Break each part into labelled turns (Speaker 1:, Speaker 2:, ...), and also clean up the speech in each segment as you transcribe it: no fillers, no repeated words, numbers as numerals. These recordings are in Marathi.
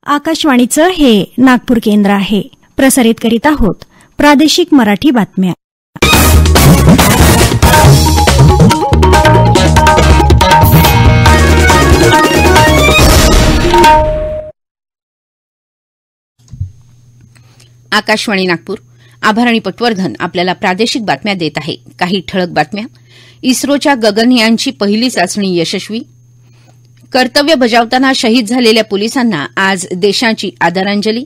Speaker 1: आकाशवाणीचं हे नागपूर केंद्र आहे. प्रसारित करीत आहोत प्रादेशिक मराठी बातम्या.
Speaker 2: आकाशवाणी नागपूर. आभाराणी पटवर्धन आपल्याला प्रादेशिक बातम्या देत आहे. काही ठळक बातम्या. इस्रोच्या गगनयानची पहिली चाचणी यशस्वी. कर्तव्य बजावताना शहीद झालेल्या पोलिसांना आज देशाची आदरांजली.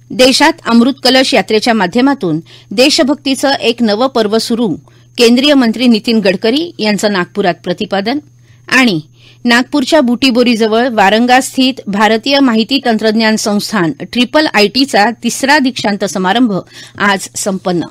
Speaker 2: देशात अमृत कलश यात्रेच्या माध्यमातून देशभक्तीचं एक नवं पर्व सुरू. केंद्रीय मंत्री नितीन गडकरी यांचं नागपुरात प्रतिपादन. आणि नागपूरच्या बुटीबोरीजवळ वारंगा स्थित भारतीय माहिती तंत्रज्ञान संस्थान IIITचा तिसरा दीक्षांत समारंभ आज संपन्न.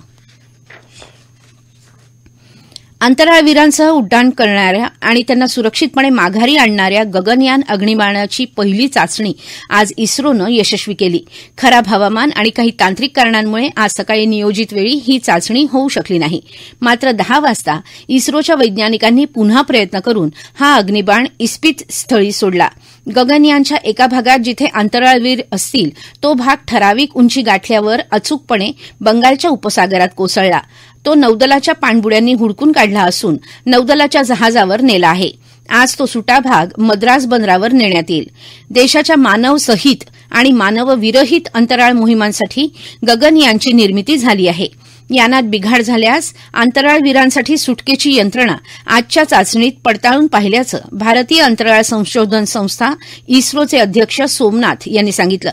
Speaker 2: अंतराळवीरांसह उड्डाण करणाऱ्या आणि त्यांना सुरक्षितपणे माघारी आणणाऱ्या गगनयान अग्निबाणाची पहिली चाचणी आज इस्रोनं यशस्वी केली. खराब हवामान आणि काही तांत्रिक कारणांमुळे आज सकाळी नियोजित वेळी ही चाचणी होऊ शकली नाही. मात्र 10 वाजता इस्रोच्या वैज्ञानिकांनी पुन्हा प्रयत्न करून हा अग्निबाण इस्पित स्थळी सोडला. गगनयानच्या एका भागात जिथे अंतराळवीर असतील तो भाग ठराविक उंची गाठल्यावर अचूकपणे बंगालच्या उपसागरात कोसळला. तो नौदलाच्या पाणबुड्यांनी हुडकून काढला असून नौदलाच्या जहाजावर नेला आहे. आज तो सुटा भाग मद्रास बंदरावर नेण्यात येईल. देशाच्या मानवसहित आणि मानवविरहित अंतराळ मोहिमांसाठी गगनयानची निर्मिती झाली आहे. यानात बिघाड झाल्यास अंतराळवीरांसाठी सुटकेची यंत्रणा आजच्या चाचणीत पडताळून पाहिल्याचं भारतीय अंतराळ संशोधन संस्था इस्रोचे अध्यक्ष सोमनाथ यांनी सांगितलं.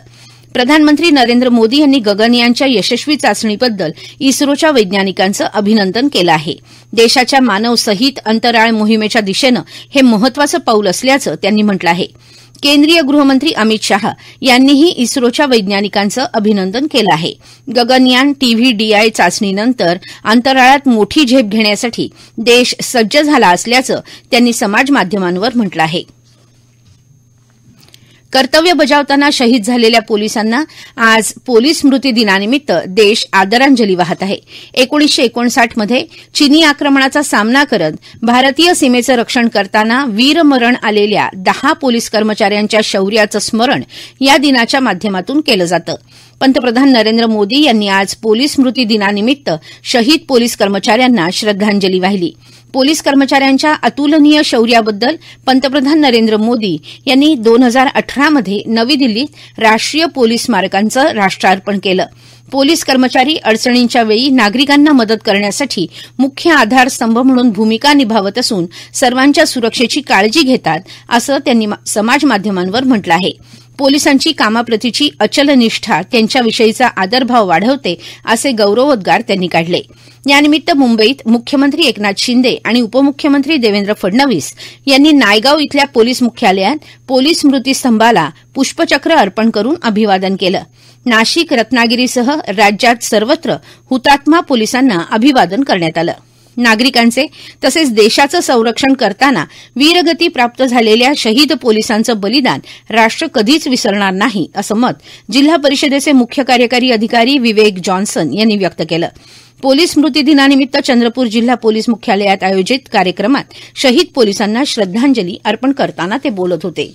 Speaker 2: प्रधानमंत्री नरेंद्र मोदी यांनी गगनयानच्या यशस्वी चाचणीबद्दल इस्रोच्या वैज्ञानिकांचं अभिनंदन केलं आहे. देशाच्या मानवसहित अंतराळ मोहिमेच्या दिशेनं हे महत्वाचं पाऊल असल्याचं त्यांनी म्हटलं आहे. केंद्रीय गृहमंत्री अमित शाह यांनीही इस्रोच्या वैज्ञानिकांचं अभिनंदन केलं आहे. गगनयान TVDI चाचणीनंतर अंतराळात मोठी झेप घेण्यासाठी देश सज्ज झाला असल्याचं त्यांनी समाजमाध्यमांवर म्हटलं आहे. कर्तव्य बजावताना शहीद झालेल्या पोलिसांना आज पोलीस स्मृती दिनानिमित्त देश आदरांजली वाहत आहे. 1959 मध्ये चिनी आक्रमणाचा सामना करत भारतीय सीमेचं रक्षण करताना वीरमरण आलेल्या 10 पोलीस कर्मचाऱ्यांच्या शौर्याचं स्मरण या दिनाच्या माध्यमातून केलं जातं. पंतप्रधान नरेंद्र मोदी यांनी आज पोलीस स्मृती दिनानिमित्त शहीद पोलीस कर्मचाऱ्यांना श्रद्धांजली वाहिली. पोलीस कर्मचाऱ्यांच्या अतुलनीय शौर्याबद्दल पंतप्रधान नरेंद्र मोदी यांनी 2018 मध्ये नवी दिल्लीत राष्ट्रीय पोलीस स्मारकांचं राष्ट्रार्पण केलं. पोलीस कर्मचारी अडचणींच्या वेळी नागरिकांना मदत करण्यासाठी मुख्य आधारस्तंभ म्हणून भूमिका निभावत असून सर्वांच्या सुरक्षेची काळजी घेतात असं त्यांनी समाजमाध्यमांवर म्हटलं आहे. पोलिसांची कामाप्रतीची अचल निष्ठा त्यांच्याविषयीचा आदरभाव वाढवते असे गौरवोद्गार त्यांनी काढले. यानिमित्त मुंबईत मुख्यमंत्री एकनाथ शिंदे आणि उपमुख्यमंत्री देवेंद्र फडणवीस यांनी नायगाव इथल्या पोलीस मुख्यालयात पोलीस स्मृती स्तंभाला पुष्पचक्र अर्पण करून अभिवादन केलं. नाशिक, रत्नागिरीसह राज्यात सर्वत्र हुतात्मा पोलिसांना अभिवादन करण्यात आलं. नागरिकांचे तसेच देशाचं संरक्षण करताना वीरगती प्राप्त झालेल्या शहीद पोलिसांचं बलिदान राष्ट्र कधीच विसरणार नाही असं मत जिल्हा परिषदेचे मुख्य कार्यकारी अधिकारी विवेक जॉन्सन यांनी व्यक्त केलं. पोलीस स्मृती दिनानिमित्त चंद्रपूर जिल्हा पोलीस मुख्यालयात आयोजित कार्यक्रमात शहीद पोलिसांना श्रद्धांजली अर्पण करताना ते बोलत होते.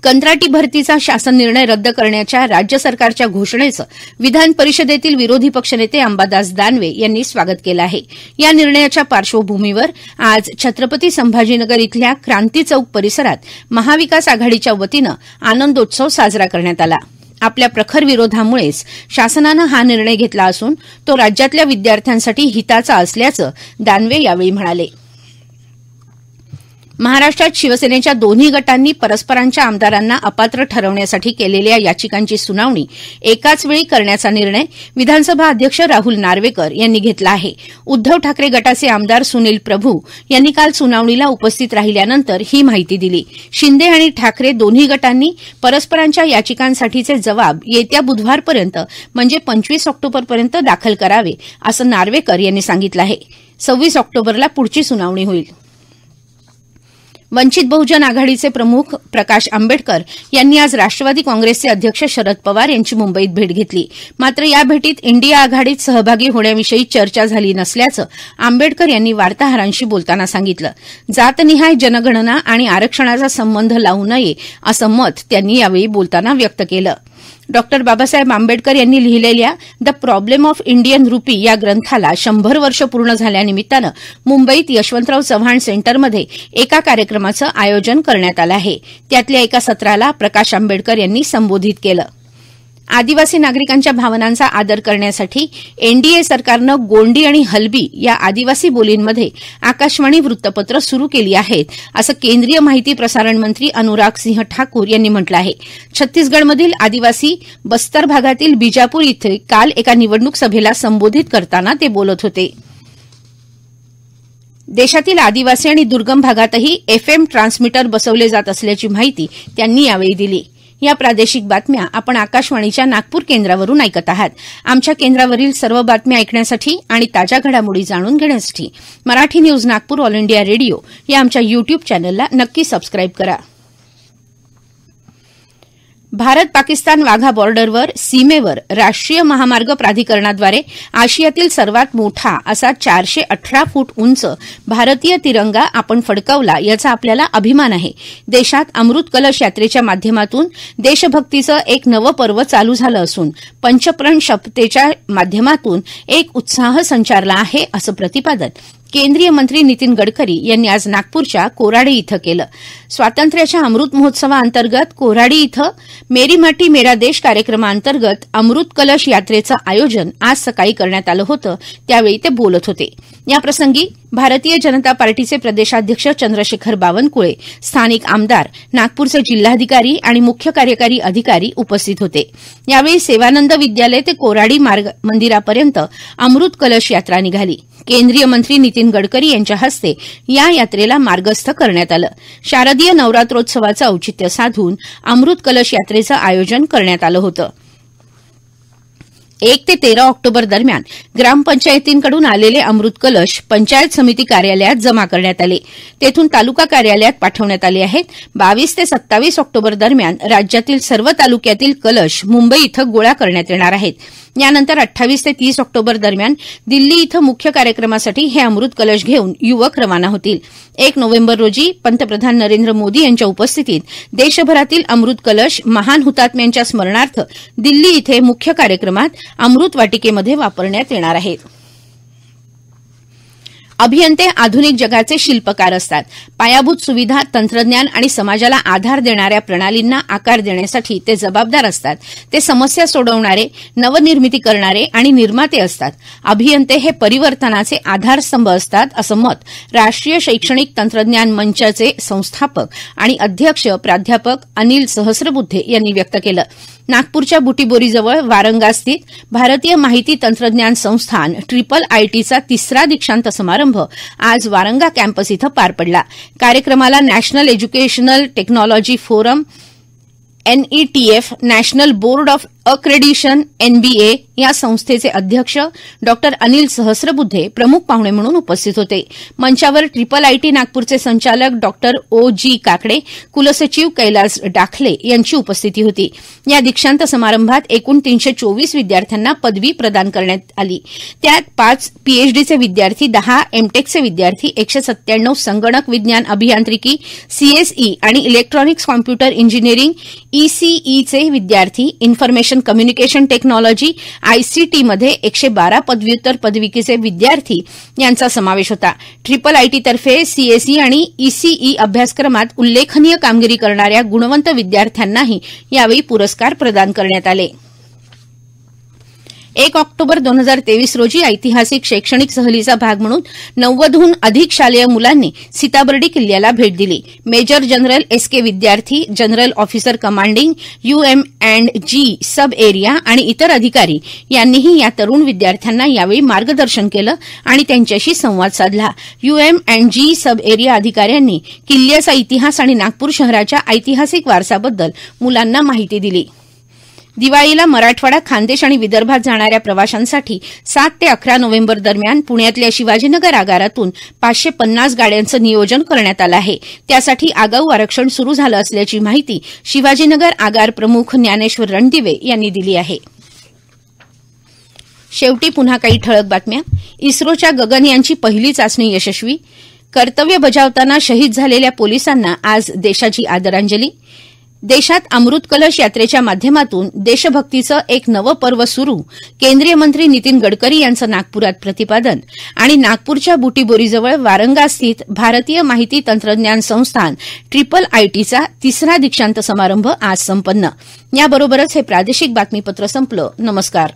Speaker 2: कंत्राटी भरतीचा शासन निर्णय रद्द करण्याच्या राज्य सरकारच्या घोषणेचं विधान परिषदेतील विरोधी पक्षनेते अंबादास दानवे यांनी स्वागत केलं आहे. या निर्णयाच्या पार्श्वभूमीवर आज छत्रपती संभाजीनगर इथल्या क्रांती चौक परिसरात महाविकास आघाडीच्या वतीनं आनंदोत्सव साजरा करण्यात आला. आपल्या प्रखर विरोधामुळेच शासनानं हा निर्णय घेतला असून तो राज्यातल्या विद्यार्थ्यांसाठी हिताचा असल्याचं दानवे यावेळी म्हणाले. महाराष्ट्रात शिवसेनेच्या दोन्ही गटांनी परस्परांच्या आमदारांना अपात्र ठरवण्यासाठी केलेल्या याचिकांची सुनावणी एकाच वेळी करण्याचा निर्णय विधानसभा अध्यक्ष राहुल नार्वेकर यांनी घेतला आहे. उद्धव ठाकरे गटाचे आमदार सुनील प्रभू यांनी काल सुनावणीला उपस्थित राहिल्यानंतर ही माहिती दिली. शिंदे आणि ठाकरे दोन्ही गटांनी परस्परांच्या याचिकांसाठीचे जबाब येत्या बुधवारपर्यंत म्हणजे 25 ऑक्टोबरपर्यंत दाखल करावे असं नार्वेकर यांनी सांगितलं आहे. 26 ऑक्टोबरला पुढची सुनावणी होईल. वंचित बहुजन आघाडीचे प्रमुख प्रकाश आंबेडकर यांनी आज राष्ट्रवादी काँग्रेसचे अध्यक्ष शरद पवार यांची मुंबईत भेट घेतली. मात्र या भेटीत इंडिया आघाडीत सहभागी होण्याविषयी चर्चा झाली नसल्याचं आंबेडकर यांनी वार्ताहरांशी बोलताना सांगितलं. जातनिहाय जनगणना आणि आरक्षणाचा संबंध लावू नये असं मत त्यांनी यावेळी बोलताना व्यक्त केलं. डॉ. बाबासाहेब आंबेडकर यांनी लिहिलेल्या the problem of Indian rupee या ग्रंथाला 100 वर्ष पूर्ण झाल्यानिमित्तानं मुंबईत यशवंतराव चव्हाण सेंटरमध्ये एका कार्यक्रमाचं आयोजन करण्यात आलं आहे. त्यातल्या एका सत्राला प्रकाश आंबेडकर यांनी संबोधित केलं. आदिवासी नागरिकांच्या भावनांचा आदर करण्यासाठी एनडीए सरकारनं गोंडी आणि हलबी या आदिवासी बोलींमध्ये आकाशवाणी वृत्तपत्र सुरू केली आहेत, असं केंद्रीय माहिती प्रसारण मंत्री अनुराग सिंह ठाकूर यांनी म्हटलं आहे. छत्तीसगडमधील आदिवासी बस्तर भागातील बिजापूर इथं काल एका निवडणूक सभेला संबोधित करताना ते बोलत होते. देशातील आदिवासी आणि दुर्गम भागातही एफएम ट्रान्समीटर बसवले जात असल्याची माहिती त्यांनी यावेळी दिली. या प्रादेशिक बातम्या आपण आकाशवाणीच्या नागपूर केंद्रावरून ऐकत आहात. आमच्या केंद्रावरील सर्व बातम्या ऐकण्यासाठी आणि ताज्या घडामोडी जाणून घेण्यासाठी Marathi news Nagpur all India radio या आमच्या युट्यूब चॅनलला नक्की सबस्क्राईब करा. भारत पाकिस्तान वाघा बॉर्डरवर सीमेवर राष्ट्रीय महामार्ग प्राधिकरणाद्वारे आशियातील सर्वात मोठा असा 418 फूट उंच भारतीय तिरंगा आपण फडकवला याचा आपल्याला अभिमान आहे. देशात अमृत कलश यात्रेच्या माध्यमातून देशभक्तीचं एक नवं पर्व चालू झालं असून पंचप्रण शपथेच्या माध्यमातून एक उत्साह संचारला आहे असं प्रतिपादन केंद्रीय मंत्री नितीन गडकरी यांनी आज नागपूरच्या कोराडी इथं केलं. स्वातंत्र्याच्या अमृत महोत्सवाअंतर्गत कोराडी इथं मेरी माटी मेरा देश कार्यक्रमाअंतर्गत अमृत कलश यात्रेचं आयोजन आज सकाळी करण्यात आलं होतं. त्यावेळी ते बोलत होते. याप्रसंगी भारतीय जनता पार्टीचे प्रदेशाध्यक्ष चंद्रशेखर बावनकुळे, स्थानिक आमदार, नागपूरचे जिल्हाधिकारी आणि मुख्य कार्यकारी अधिकारी उपस्थित होते. यावेळी सेवानंद विद्यालय ते कोराडी मंदिरापर्यंत अमृत कलश यात्रा निघाली. केंद्रीय मंत्री नितीन गडकरी यांच्या हस्ते या यात्रेला मार्गस्थ करण्यात आलं. शारदीय नवरात्रोत्सवाचं औचित्य साधून अमृत कलश यात्रेचं आयोजन करण्यात आलं होतं. 1 ते 13 ऑक्टोबर दरम्यान ग्रामपंचायतींकडून आलेले अमृत कलश पंचायत समिती कार्यालयात जमा करण्यात आले. तेथून तालुका कार्यालयात पाठवण्यात आले आहेत. 22 ते 27 ऑक्टोबर दरम्यान राज्यातील सर्व तालुक्यातील कलश मुंबई इथं गोळा करण्यात येणार आहेत. यानंतर 28 ते 30 ऑक्टोबर दरम्यान दिल्ली इथं मुख्य कार्यक्रमासाठी हे अमृत कलश घेऊन युवक रवाना होतील. 1 नोव्हेंबर रोजी पंतप्रधान नरेंद्र मोदी यांच्या उपस्थितीत देशभरातील अमृत कलश महान हुतात्म्यांच्या स्मरणार्थ दिल्ली इथे मुख्य कार्यक्रमात अमृत वाटिकेमध्ये वापरण्यात येणार आहेत. अभियंते आधुनिक जगाचे शिल्पकार असतात. पायाभूत सुविधा, तंत्रज्ञान आणि समाजाला आधार देणाऱ्या प्रणालींना आकार देण्यासाठी ते जबाबदार असतात. ते समस्या सोडवणारे, नवनिर्मिती करणारे आणि निर्माते असतात. अभियंते हे परिवर्तनाचे आधारस्तंभ असतात, असं मत राष्ट्रीय शैक्षणिक तंत्रज्ञान मंचाचे संस्थापक आणि अध्यक्ष प्राध्यापक अनिल सहस्रबुद्धे यांनी व्यक्त केलं. नागपूरच्या बुटीबोरीजवळ वारंगास्थित भारतीय माहिती तंत्रज्ञान संस्थान IIITचा 3रा दीक्षांत समारंभ आज वारंगा कॅम्पस इथं पार पडला. कार्यक्रमाला national educational technology forum, NETF, national board of accreditation, NBA या संस्थेचे अध्यक्ष डॉ. अनिल सहस्रबुद्धे प्रमुख पाहुणे म्हणून उपस्थित होते. मंचावर IIIT नागपूरचे संचालक डॉ. OG काकडे, कुलसचिव कैलास डाखले यांची उपस्थिती होती. या दीक्षांत समारंभात एकूण 324 विद्यार्थ्यांना पदवी प्रदान करण्यात आली. त्यात 5 PhDचे विद्यार्थी, 10 MTechचे विद्यार्थी, 197 संगणक विज्ञान अभियांत्रिकी CSE आणि इलेक्ट्रॉनिक्स कॉम्प्युटर इंजिनिअरिंग ECEचे विद्यार्थी, इन्फॉर्मेशन कम्युनिकेशन टेक्नॉलॉजी ICT मध्ये 112 पदव्युत्तर पदविकेचे विद्यार्थी यांचा समावेश होता. IIIT तर्फे CSE आणि ECE अभ्यासक्रमात उल्लेखनीय कामगिरी करणाऱ्या गुणवंत विद्यार्थ्यांनाही यावेळी पुरस्कार प्रदान करण्यात आले. 1 ऑक्टोबर 2023 रोजी ऐतिहासिक शैक्षणिक सहलीचा भाग म्हणून 90हून अधिक शालेय मुलांनी सीताबर्डी किल्ल्याला भेट दिली. मेजर जनरल SK विद्यार्थी, जनरल ऑफिसर कमांडिंग UM&G सब एरिया आणि इतर अधिकारी यांनीही या तरुण विद्यार्थ्यांना यावेळी मार्गदर्शन केलं आणि त्यांच्याशी संवाद साधला. UM&G सब एरिया अधिकाऱ्यांनी किल्ल्याचा इतिहास आणि नागपूर शहराच्या ऐतिहासिक वारसाबद्दल मुलांना माहिती दिली. दिवाळीला मराठवाडा, खान्देश आणि विदर्भात जाणाऱ्या प्रवाशांसाठी 7 ते 11 नोव्हेंबर दरम्यान पुण्यातल्या शिवाजीनगर आगारातून 550 गाड्यांचं नियोजन करण्यात आलं आहे. त्यासाठी आगाऊ आरक्षण सुरू झालं असल्याची माहिती शिवाजीनगर आगार प्रमुख ज्ञानेश्वर रणदिवे यांनी दिली आहे. शेवटी पुन्हा काही ठळक बातम्या. इस्रोच्या गगनयानची पहिली चाचणी यशस्वी. कर्तव्य बजावताना शहीद झालेल्या पोलिसांना आज देशाची आदरांजली. देशात अमृत कलश यात्रेच्या माध्यमातून देशभक्तीचं एक नवं पर्व सुरू. केंद्रीय मंत्री नितीन गडकरी यांचं नागपुरात प्रतिपादन. आणि नागपूरच्या बुटीबोरीजवळ वारंगा स्थित भारतीय माहिती तंत्रज्ञान संस्थान IIITचा 3रा दीक्षांत समारंभ आज संपन्न. याबरोबरच हे प्रादेशिक बातमीपत्र संपलं. नमस्कार.